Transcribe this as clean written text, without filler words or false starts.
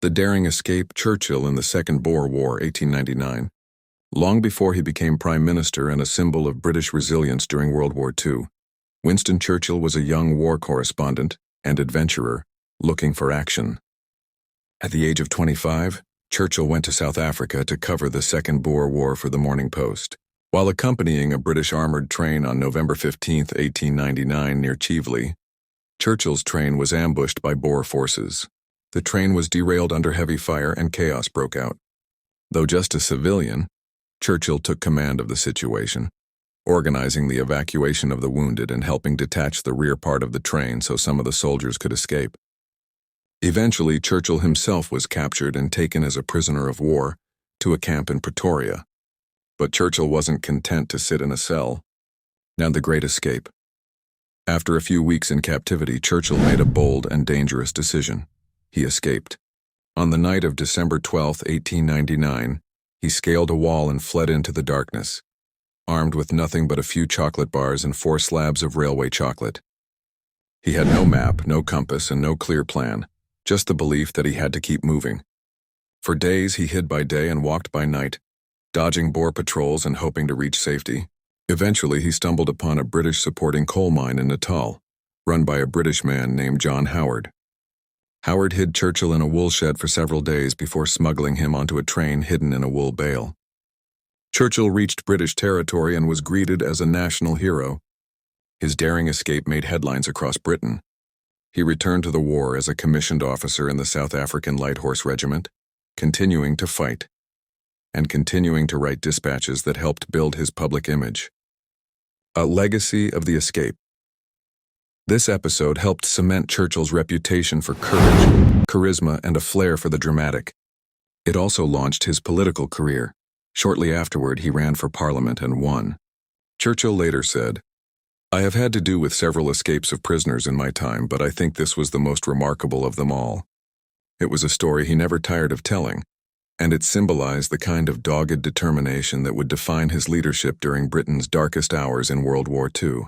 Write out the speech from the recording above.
The daring escape Churchill in the Second Boer War, 1899. Long before he became Prime Minister and a symbol of British resilience during World War II, Winston Churchill was a young war correspondent and adventurer looking for action. At the age of 25, Churchill went to South Africa to cover the Second Boer War for the Morning Post. While accompanying a British armored train on November 15, 1899 near Chieveley, Churchill's train was ambushed by Boer forces. The train was derailed under heavy fire and chaos broke out. Though just a civilian, Churchill took command of the situation, organizing the evacuation of the wounded and helping detach the rear part of the train so some of the soldiers could escape. Eventually, Churchill himself was captured and taken as a prisoner of war to a camp in Pretoria. But Churchill wasn't content to sit in a cell. Now the Great Escape. After a few weeks in captivity, Churchill made a bold and dangerous decision. He escaped. On the night of December 12, 1899, he scaled a wall and fled into the darkness, armed with nothing but a few chocolate bars and 4 slabs of railway chocolate. He had no map, no compass, and no clear plan, just the belief that he had to keep moving. For days he hid by day and walked by night, dodging Boer patrols and hoping to reach safety. Eventually he stumbled upon a British supporting coal mine in Natal, run by a British man named John Howard. Howard hid Churchill in a wool shed for several days before smuggling him onto a train hidden in a wool bale. Churchill reached British territory and was greeted as a national hero. His daring escape made headlines across Britain. He returned to the war as a commissioned officer in the South African Light Horse Regiment, continuing to fight, and continuing to write dispatches that helped build his public image. A legacy of the escape. This episode helped cement Churchill's reputation for courage, charisma, and a flair for the dramatic. It also launched his political career. Shortly afterward, he ran for Parliament and won. Churchill later said, "I have had to do with several escapes of prisoners in my time, but I think this was the most remarkable of them all." It was a story he never tired of telling, and it symbolized the kind of dogged determination that would define his leadership during Britain's darkest hours in World War II.